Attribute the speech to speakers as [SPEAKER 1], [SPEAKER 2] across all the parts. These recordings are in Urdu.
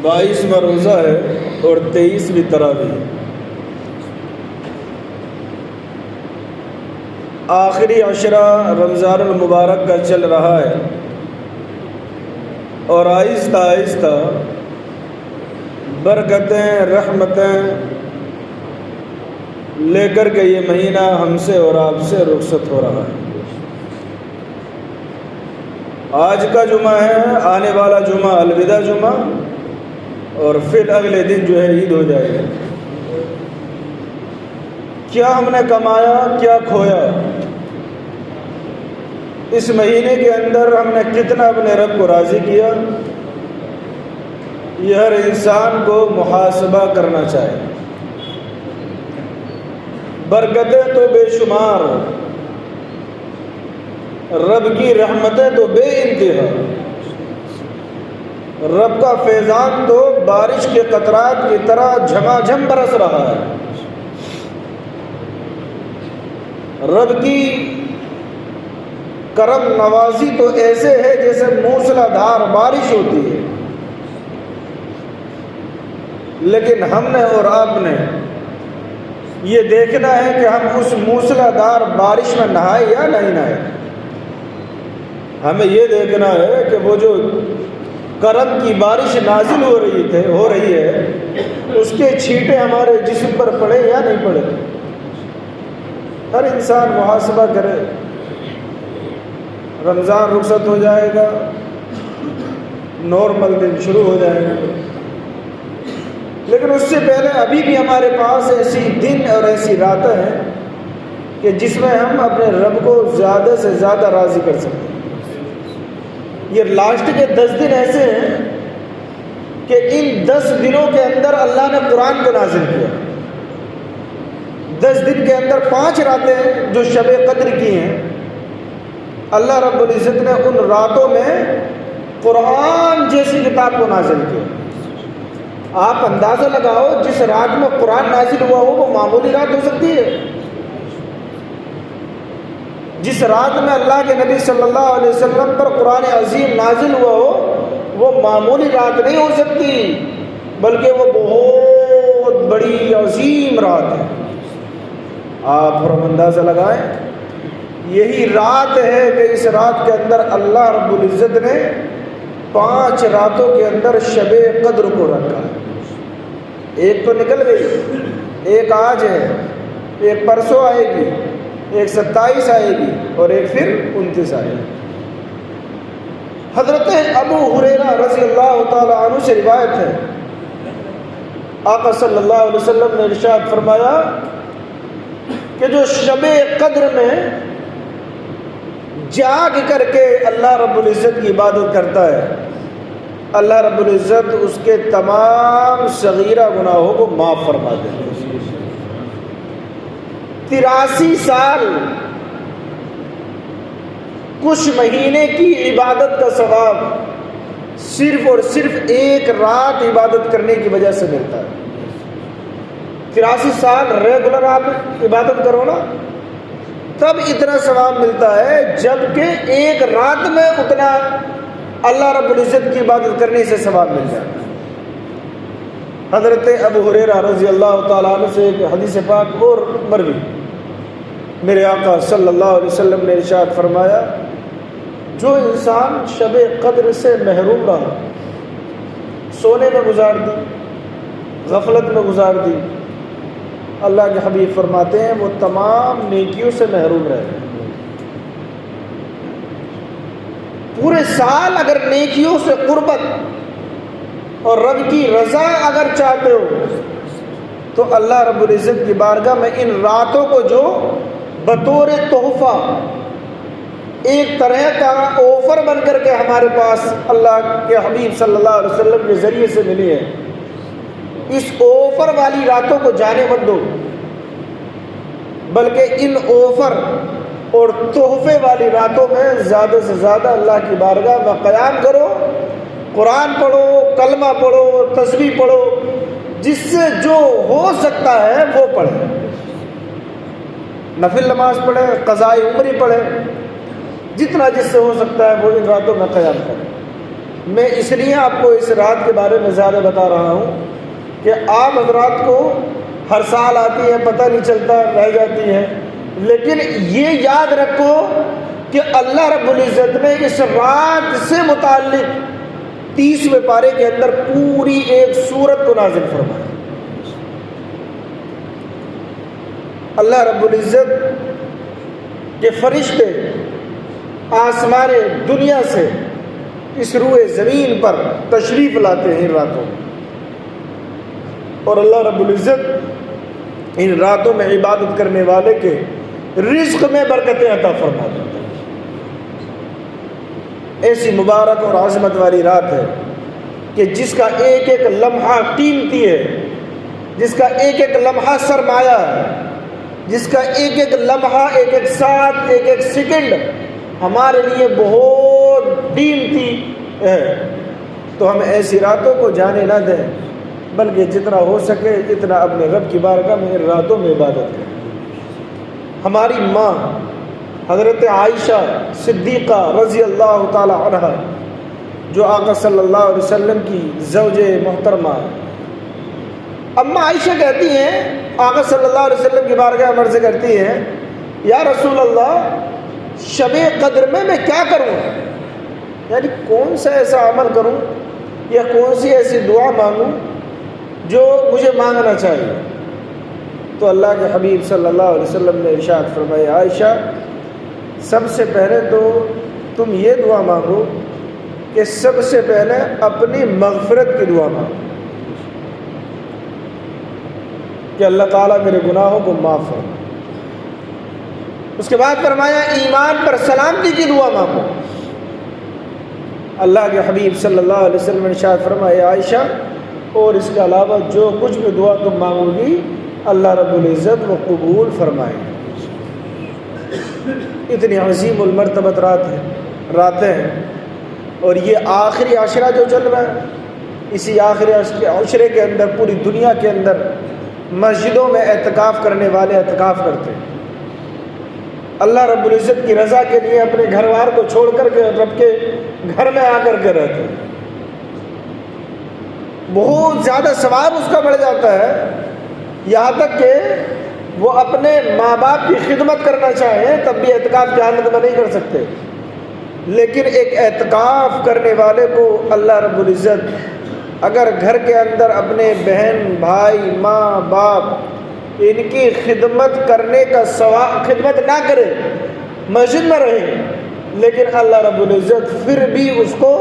[SPEAKER 1] 22واں روزہ ہے اور 23ویں تراویح۔ آخری عشرہ رمضان المبارک کا چل رہا ہے اور آہستہ آہستہ برکتیں رحمتیں لے کر کے یہ مہینہ ہم سے اور آپ سے رخصت ہو رہا ہے۔ آج کا جمعہ ہے، آنے والا جمعہ الوداع جمعہ، اور پھر اگلے دن جو ہے عید ہو جائے گا۔ کیا ہم نے کمایا، کیا کھویا، اس مہینے کے اندر ہم نے کتنا اپنے رب کو راضی کیا، یہ ہر انسان کو محاسبہ کرنا چاہیے۔ برکتیں تو بے شمار، رب کی رحمتیں تو بے انتہا، رب کا فیضان تو بارش کے قطرات کی طرح جھما جھم برس رہا ہے۔ رب کی کرم نوازی تو ایسے ہے جیسے موسلا دھار بارش ہوتی ہے، لیکن ہم نے اور آپ نے یہ دیکھنا ہے کہ ہم اس موسلا دھار بارش میں نہائے یا نہیں نہائے۔ ہمیں یہ دیکھنا ہے کہ وہ جو کرم کی بارش نازل ہو رہی ہے اس کے چھینٹے ہمارے جسم پر پڑے یا نہیں پڑے۔ ہر انسان محاسبہ کرے۔ رمضان رخصت ہو جائے گا، نارمل دن شروع ہو جائے گا، لیکن اس سے پہلے ابھی بھی ہمارے پاس ایسی دن اور ایسی راتیں ہیں کہ جس میں ہم اپنے رب کو زیادہ سے زیادہ راضی کر سکتے ہیں۔ یہ لاسٹ کے 10 دن ایسے ہیں کہ ان 10 دنوں کے اندر اللہ نے قرآن کو نازل کیا۔ 10 دن کے اندر 5 راتیں ہیں جو شب قدر کی ہیں، اللہ رب العزت نے ان راتوں میں قرآن جیسی کتاب کو نازل کیا۔ آپ اندازہ لگاؤ، جس رات میں قرآن نازل ہوا ہو وہ معمولی رات ہو سکتی ہے؟ جس رات میں اللہ کے نبی صلی اللہ علیہ وسلم پر قرآن عظیم نازل ہوا ہو وہ معمولی رات نہیں ہو سکتی، بلکہ وہ بہت بڑی عظیم رات ہے۔ آپ ہم اندازہ لگائیں، یہی رات ہے کہ اس رات کے اندر اللہ رب العزت نے 5 راتوں کے اندر شب قدر کو رکھا ہے۔ ایک تو نکل گئی، ایک آج ہے، ایک پرسوں آئے گی، ایک 27 آئے گی، اور ایک پھر 29 آئے گی۔ حضرت ابو ہریرہ رضی اللہ تعالی عنہ سے روایت ہے، آقا صلی اللہ علیہ وسلم نے ارشاد فرمایا کہ جو شب قدر میں جاگ کر کے اللہ رب العزت کی عبادت کرتا ہے، اللہ رب العزت اس کے تمام صغیرہ گناہوں کو معاف فرما دیتے ہیں۔ 83 سال کچھ مہینے کی عبادت کا ثواب صرف اور صرف ایک رات عبادت کرنے کی وجہ سے ملتا ہے۔ 83 سال ریگولر آپ عبادت کرو نا، تب اتنا ثواب ملتا ہے، جبکہ ایک رات میں اتنا اللہ رب العزت کی عبادت کرنے سے ثواب مل جائے۔ حضرت ابو ہریرہ رضی اللہ تعالیٰ عنہ سے ایک حدیث پاک اور مروی، میرے آقا صلی اللہ علیہ وسلم نے ارشاد فرمایا، جو انسان شب قدر سے محروم رہا، سونے میں گزار دی، غفلت میں گزار دی، اللہ کے حبیب فرماتے ہیں وہ تمام نیکیوں سے محروم رہے۔ پورے سال اگر نیکیوں سے قربت اور رب کی رضا اگر چاہتے ہو تو اللہ رب العزت کی بارگاہ میں ان راتوں کو جو بطور تحفہ ایک طرح کا آفر بن کر کے ہمارے پاس اللہ کے حبیب صلی اللہ علیہ وسلم کے ذریعے سے ملی ہے، اس آفر والی راتوں کو جانے مت دو، بلکہ ان آفر اور تحفے والی راتوں میں زیادہ سے زیادہ اللہ کی بارگاہ میں قیام کرو، قرآن پڑھو، کلمہ پڑھو، تسبیح پڑھو، جس سے جو ہو سکتا ہے وہ پڑھے۔ نفل نماز پڑھے، قضاء عمری پڑھے، جتنا جس سے ہو سکتا ہے وہ ان راتوں میں قیام کرے۔ میں اس لیے آپ کو اس رات کے بارے میں زیادہ بتا رہا ہوں کہ آپ حضرات کو ہر سال آتی ہے، پتہ نہیں چلتا، رہ جاتی ہے، لیکن یہ یاد رکھو کہ اللہ رب العزت نے اس رات سے متعلق 30ویں پارے کے اندر پوری ایک سورت کو نازل فرمایا۔ اللہ رب العزت کے فرشتے آسمان دنیا سے اس روئے زمین پر تشریف لاتے ہیں ان راتوں میں، اور اللہ رب العزت ان راتوں میں عبادت کرنے والے کے رزق میں برکتیں عطا فرما دیتے ہیں۔ ایسی مبارک اور عظمت والی رات ہے کہ جس کا ایک ایک لمحہ قیمتی ہے، جس کا ایک ایک لمحہ سرمایہ ہے، جس کا ایک ایک لمحہ، ایک ایک ساتھ، ایک ایک سیکنڈ ہمارے لیے بہت قیمتی ہے۔ تو ہم ایسی راتوں کو جانے نہ دیں، بلکہ جتنا ہو سکے اتنا اپنے رب کی بارگاہ میں ان راتوں میں عبادت کریں۔ ہماری ماں حضرت عائشہ صدیقہ رضی اللہ تعالی عنہ، جو آقا صلی اللہ علیہ وسلم کی زوج محترمہ ہے، اماں عائشہ کہتی ہیں، آقا صلی اللہ علیہ وسلم کی بارگاہ میں عرض کرتی ہیں، یا رسول اللہ، شب قدر میں کیا کروں؟ یعنی کون سا ایسا عمل کروں یا کون سی ایسی دعا مانگوں جو مجھے مانگنا چاہیے؟ تو اللہ کے حبیب صلی اللہ علیہ وسلم نے ارشاد فرمایا، عائشہ، سب سے پہلے تو تم یہ دعا مانگو کہ سب سے پہلے اپنی مغفرت کی دعا مانگو کہ اللہ تعالیٰ میرے گناہوں کو معاف فرمائے۔ اس کے بعد فرمایا ایمان پر سلامتی کی دعا مانگو۔ اللہ کے حبیب صلی اللہ علیہ وسلم نے ارشاد فرمایا، عائشہ، اور اس کے علاوہ جو کچھ بھی دعا تم مانگو گی اللہ رب العزت وہ قبول فرمائے۔ اتنی عظیم المرتبت راتیں ہیں، اور یہ آخری عشرہ جو چل رہا ہے، اسی آخری عشرے کے اندر پوری دنیا کے اندر مسجدوں میں اعتکاف کرنے والے اعتکاف کرتے ہیں، اللہ رب العزت کی رضا کے لیے اپنے گھر وار کو چھوڑ کر کے رب کے گھر میں آ کر کے رہتے ہیں۔ بہت زیادہ ثواب اس کا بڑھ جاتا ہے، یہاں تک کہ وہ اپنے ماں باپ کی خدمت کرنا چاہیں تب بھی اعتکاف کی حالت میں نہیں کر سکتے، لیکن ایک اعتکاف کرنے والے کو اللہ رب العزت اگر گھر کے اندر اپنے بہن بھائی ماں باپ ان کی خدمت کرنے کا ثواب، خدمت نہ کرے، مسجد میں رہے، لیکن اللہ رب العزت پھر بھی اس کو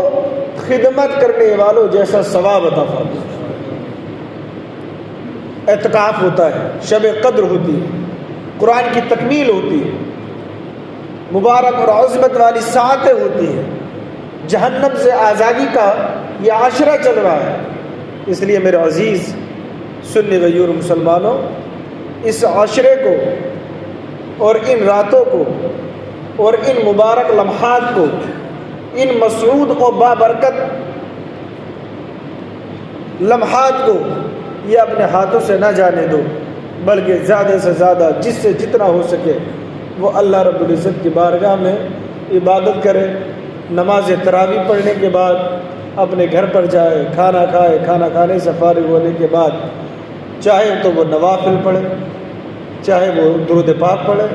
[SPEAKER 1] خدمت کرنے والوں جیسا ثواب عطا فرمائے۔ اعتکاف ہوتا ہے، شب قدر ہوتی ہے، قرآن کی تکمیل ہوتی ہے، مبارک اور عظمت والی ساعتیں ہوتی ہیں، جہنم سے آزادی کا یہ عشرہ چل رہا ہے۔ اس لیے میرے عزیز سنی غیور مسلمانوں، اس عشرے کو اور ان راتوں کو اور ان مبارک لمحات کو، ان مسعود و بابرکت لمحات کو یہ اپنے ہاتھوں سے نہ جانے دو، بلکہ زیادہ سے زیادہ جس سے جتنا ہو سکے وہ اللہ رب العزت کی بارگاہ میں عبادت کرے۔ نماز تراویح پڑھنے کے بعد اپنے گھر پر جائے، کھانا کھائے، کھانا کھانے سے فارغ ہونے کے بعد چاہے تو وہ نوافل پڑھے، چاہے وہ درود پاک پڑھے،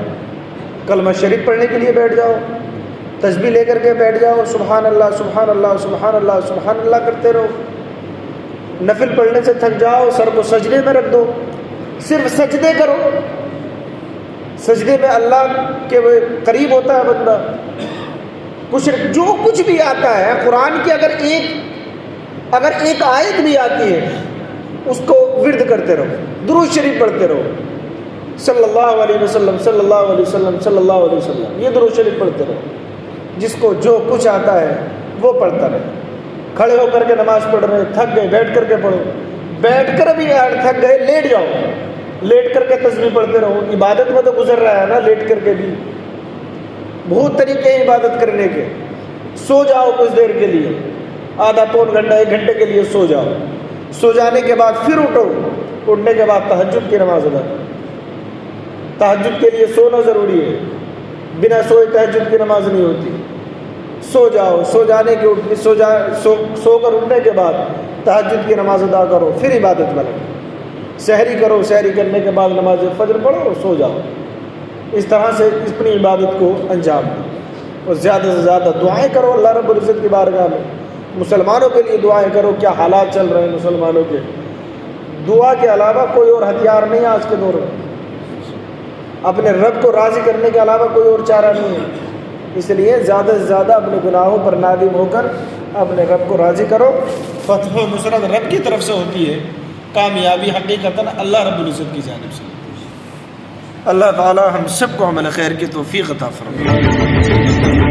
[SPEAKER 1] کلمہ شریف پڑھنے کے لیے بیٹھ جاؤ، تسبیح لے کر کے بیٹھ جاؤ، سبحان اللہ سبحان اللہ سبحان اللہ سبحان اللہ کرتے رہو۔ نفل پڑھنے سے تھک جاؤ، سر کو سجدے میں رکھ دو، صرف سجدے کرو۔ سجدے میں اللہ کے قریب ہوتا ہے بندہ۔ جو کچھ بھی آتا ہے قرآن کی، اگر ایک آیت بھی آتی ہے اس کو ورد کرتے رہو، درود شریف پڑھتے رہو، صلی اللہ علیہ وسلم صلی اللہ علیہ وسلم صلی اللہ علیہ وسلم، یہ درود شریف پڑھتے رہو۔ جس کو جو کچھ آتا ہے وہ پڑھتا رہے۔ کھڑے ہو کر کے نماز پڑھ رہے، تھک گئے، بیٹھ کر کے پڑھو، بیٹھ کر بھی تھک گئے لیٹ جاؤ، لیٹ کر کے تسبیح پڑھتے رہو۔ عبادت میں تو گزر رہا ہے نا لیٹ کر کے بھی، بہت طریقے ہیں عبادت کرنے کے۔ سو جاؤ کچھ دیر کے لیے، آدھا پون گھنٹہ 1 گھنٹے کے لیے سو جاؤ، سو جانے کے بعد پھر اٹھو، اٹھنے کے بعد تہجد کی نماز ادا کرو۔ تہجد کے لیے سونا ضروری ہے، بنا سوئے تہجد کی نماز نہیں ہوتی۔ سو جاؤ، سو کر اٹھنے کے بعد تہجد کی نماز ادا کرو، پھر عبادت میں لگو، سحری کرو، سحری کرنے کے بعد نماز فجر پڑھو اور سو جاؤ۔ اس طرح سے اپنی عبادت کو انجام دو اور زیادہ سے زیادہ دعائیں کرو اللہ رب العزت کی بارگاہ میں، مسلمانوں کے لیے دعائیں کرو۔ کیا حالات چل رہے ہیں مسلمانوں کے، دعا کے علاوہ کوئی اور ہتھیار نہیں ہے آج کے دور میں، اپنے رب کو راضی کرنے کے علاوہ کوئی اور چارہ نہیں ہے۔ اس لیے زیادہ سے زیادہ اپنے گناہوں پر نادم ہو کر اپنے رب کو راضی کرو۔ فتح و نصرت رب کی طرف سے ہوتی ہے، کامیابی حقیقتاً اللہ رب العزت کی جانب سے۔ اللہ تعالی ہم سب کو عمل خیر کی توفیق عطا فرمائے۔